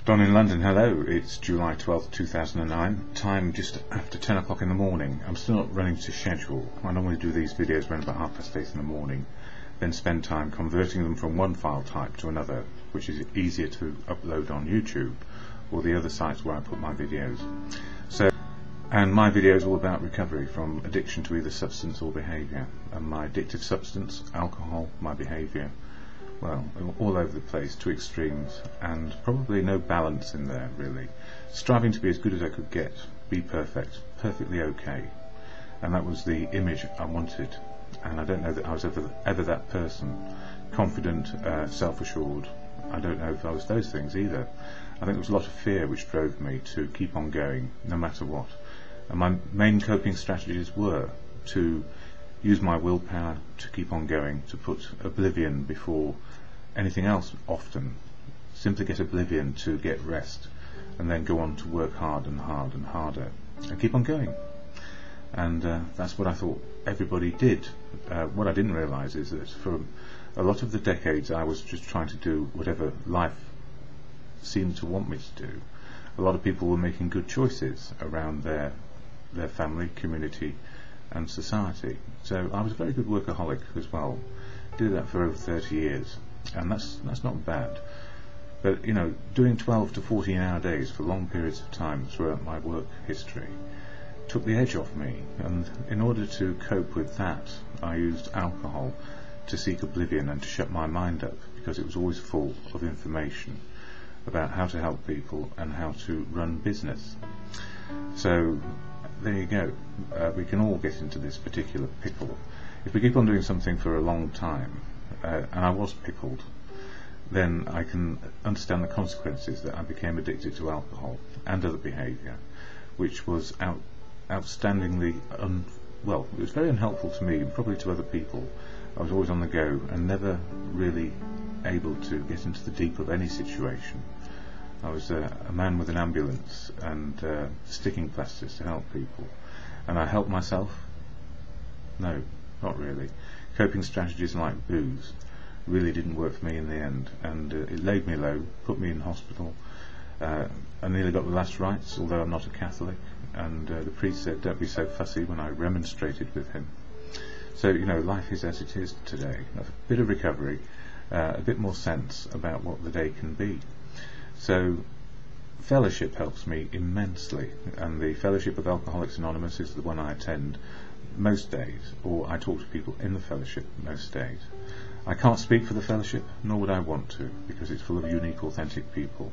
Don in London, hello. It's July 12th, 2009. Time just after 10 o'clock in the morning. I'm still not running to schedule. I normally do these videos around about 8:30 in the morning, then spend time converting them from one file type to another, which is easier to upload on YouTube or the other sites where I put my videos. And my video is all about recovery from addiction to either substance or behaviour. And my addictive substance, alcohol, my behaviour, well, all over the place, to extremes, and probably no balance in there, really. Striving to be as good as I could get, be perfect, perfectly okay. And that was the image I wanted. And I don't know that I was ever that person. Confident, self-assured. I don't know if I was those things either. I think there was a lot of fear which drove me to keep on going, no matter what. And my main coping strategies were to use my willpower to keep on going, to put oblivion before anything else often. Simply get oblivion to get rest, and then go on to work hard and hard and harder, and keep on going. And that's what I thought everybody did. What I didn't realise is that for a lot of the decades I was just trying to do whatever life seemed to want me to do. A lot of people were making good choices around their family, community and society. So I was a very good workaholic as well. Did that for over 30 years, and that's not bad. But you know, doing 12 to 14-hour days for long periods of time throughout my work history took the edge off me, and in order to cope with that I used alcohol to seek oblivion and to shut my mind up, because it was always full of information about how to help people and how to run business. So there you go. We can all get into this particular pickle. If we keep on doing something for a long time, and I was pickled, then I can understand the consequences that I became addicted to alcohol and other behaviour, which was outstandingly well, it was very unhelpful to me and probably to other people. I was always on the go and never really able to get into the deep of any situation. I was a man with an ambulance and sticking plasters to help people. And I helped myself? No, not really. Coping strategies like booze really didn't work for me in the end, and it laid me low, put me in hospital. I nearly got the last rites, although I'm not a Catholic, and the priest said, "Don't be so fussy," when I remonstrated with him. So, you know, life is as it is today. A bit of recovery, a bit more sense about what the day can be. So fellowship helps me immensely, and the Fellowship of Alcoholics Anonymous is the one I attend most days, or I talk to people in the fellowship most days. I can't speak for the fellowship, nor would I want to, because it's full of unique, authentic people,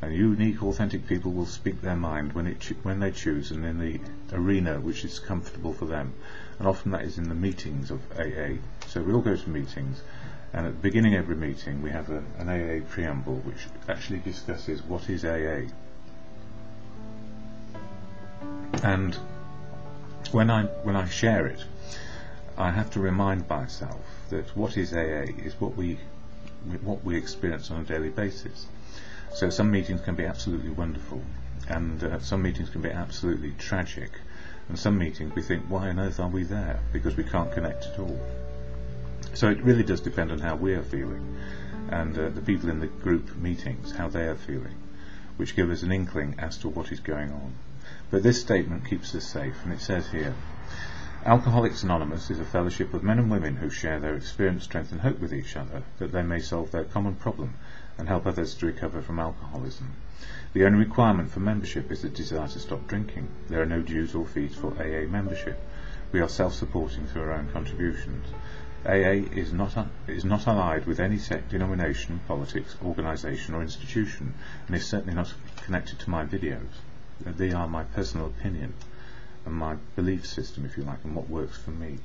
and unique, authentic people will speak their mind when they choose, and in the arena which is comfortable for them, and often that is in the meetings of AA. So we all go to meetings, and at the beginning of every meeting we have an AA preamble which actually discusses what is AA. And when I share it, I have to remind myself that what is AA is what we experience on a daily basis. So some meetings can be absolutely wonderful, and some meetings can be absolutely tragic, and some meetings we think, why on earth are we there, because we can't connect at all. So it really does depend on how we are feeling, and the people in the group meetings, how they are feeling, which give us an inkling as to what is going on. But this statement keeps us safe, and it says here, Alcoholics Anonymous is a fellowship of men and women who share their experience, strength and hope with each other, that they may solve their common problem and help others to recover from alcoholism. The only requirement for membership is the desire to stop drinking. There are no dues or fees for AA membership. We are self-supporting through our own contributions. AA is not allied with any sect, denomination, politics, organisation or institution, and is certainly not connected to my videos. They are my personal opinion and my belief system, if you like, and what works for me.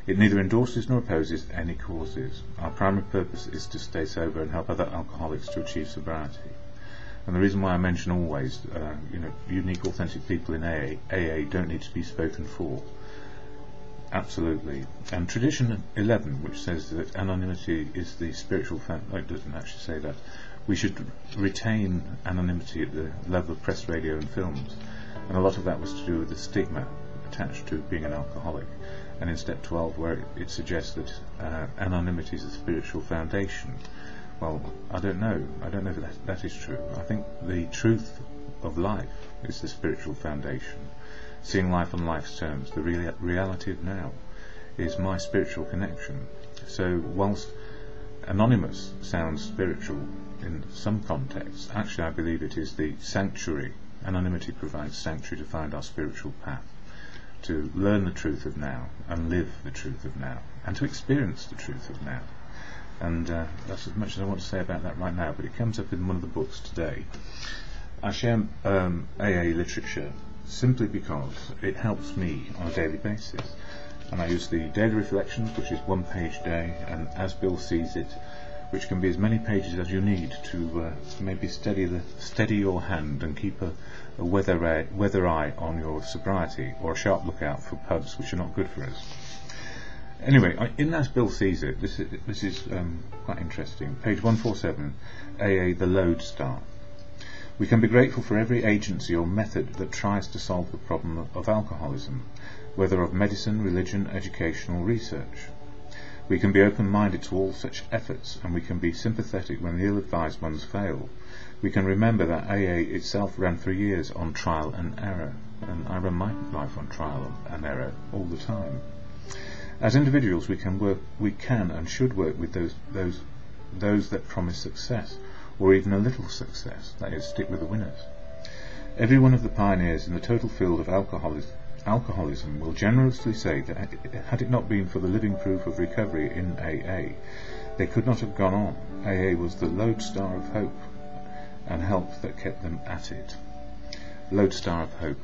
It neither endorses nor opposes any causes. Our primary purpose is to stay sober and help other alcoholics to achieve sobriety. And the reason why I mention always, unique, authentic people in AA don't need to be spoken for. Absolutely. And Tradition 11, which says that anonymity is the spiritual it doesn't actually say that. We should retain anonymity at the level of press, radio and films. And a lot of that was to do with the stigma attached to being an alcoholic. And in step 12, where it suggests that anonymity is a spiritual foundation, Well, I don't know if that is true. I think the truth of life is the spiritual foundation. Seeing life on life's terms, the reality of now, is my spiritual connection. So whilst anonymous sounds spiritual in some contexts, actually I believe it is the sanctuary. Anonymity provides sanctuary to find our spiritual path, to learn the truth of now and live the truth of now, and to experience the truth of now. And that's as much as I want to say about that right now, but it comes up in one of the books today. I share AA literature simply because it helps me on a daily basis, and I use the daily reflections, which is 1 page a day, and as Bill sees it, which can be as many pages as you need to maybe steady your hand and keep a weather eye on your sobriety, or a sharp lookout for pubs which are not good for us. Anyway, in As Bill Sees It, this is quite interesting. Page 147, AA, the lodestar. We can be grateful for every agency or method that tries to solve the problem of alcoholism, whether of medicine, religion, education or research. We can be open-minded to all such efforts, and we can be sympathetic when the ill-advised ones fail. We can remember that AA itself ran for years on trial and error, and I run my life on trial and error all the time. As individuals, we can and should work with those that promise success, or even a little success, that is, stick with the winners. Every one of the pioneers in the total field of alcoholism will generously say that had it not been for the living proof of recovery in AA, they could not have gone on. AA was the lodestar of hope and help that kept them at it. Lodestar of hope.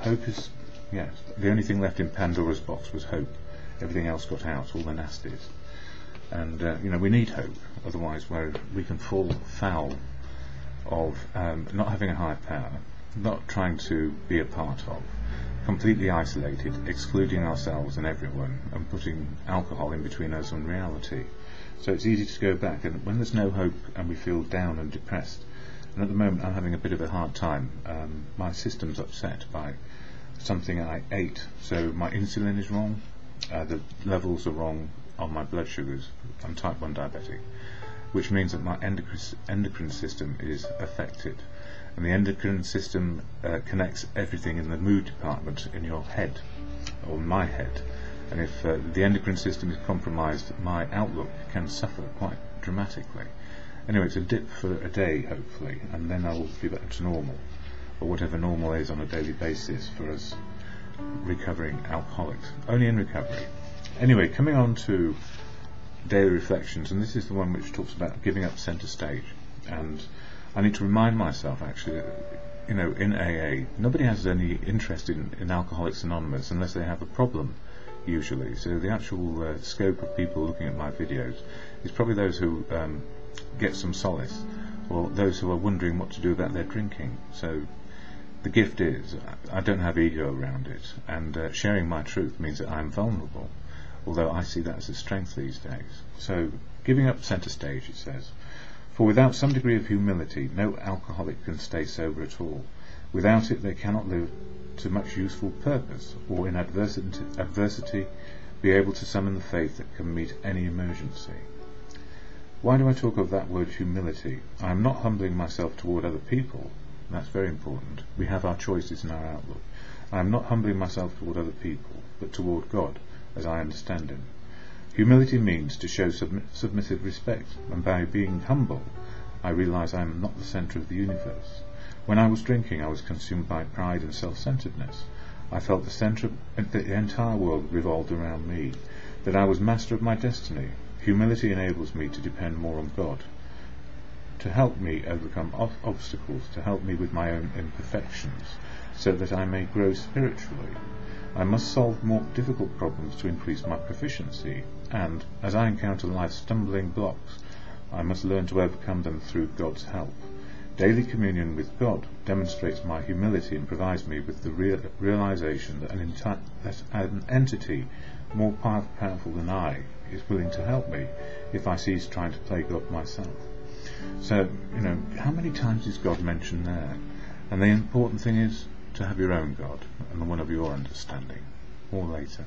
Hope is, yes, the only thing left in Pandora's box was hope. Everything else got out, all the nasties. And we need hope, otherwise we can fall foul of not having a higher power, not trying to be a part of, completely isolated, excluding ourselves and everyone, and putting alcohol in between us and reality. So it's easy to go back, and when there's no hope and we feel down and depressed, and at the moment I'm having a bit of a hard time, my system's upset by something I ate, so my insulin is wrong, the levels are wrong on my blood sugars. I'm type 1 diabetic, which means that my endocrine system is affected, and the endocrine system connects everything in the mood department in your head, or my head, and if the endocrine system is compromised, my outlook can suffer quite dramatically. Anyway, it's a dip for a day hopefully, and then I will be back to normal, or whatever normal is on a daily basis for us recovering alcoholics, only in recovery. Anyway, coming on to daily reflections, and this is the one which talks about giving up centre stage. And I need to remind myself actually that, in AA, nobody has any interest in Alcoholics Anonymous unless they have a problem, usually. So the actual scope of people looking at my videos is probably those who get some solace, or those who are wondering what to do about their drinking. So the gift is, I don't have ego around it, and sharing my truth means that I'm vulnerable, although I see that as a strength these days. So, giving up centre stage, it says, for without some degree of humility, no alcoholic can stay sober at all. Without it, they cannot live to much useful purpose, or in adversity be able to summon the faith that can meet any emergency. Why do I talk of that word humility? I am not humbling myself toward other people. That's very important. We have our choices in our outlook. I am not humbling myself toward other people, but toward God, as I understand Him. Humility means to show submissive respect, and by being humble, I realise I am not the centre of the universe. When I was drinking, I was consumed by pride and self-centredness. I felt the entire world revolved around me, that I was master of my destiny. Humility enables me to depend more on God, to help me overcome obstacles, to help me with my own imperfections, so that I may grow spiritually. I must solve more difficult problems to increase my proficiency, and, as I encounter life's stumbling blocks, I must learn to overcome them through God's help. Daily communion with God demonstrates my humility and provides me with the realization that an entity more powerful than I is willing to help me if I cease trying to play God myself. So, how many times is God mentioned there? And the important thing is to have your own God and the one of your understanding. More later.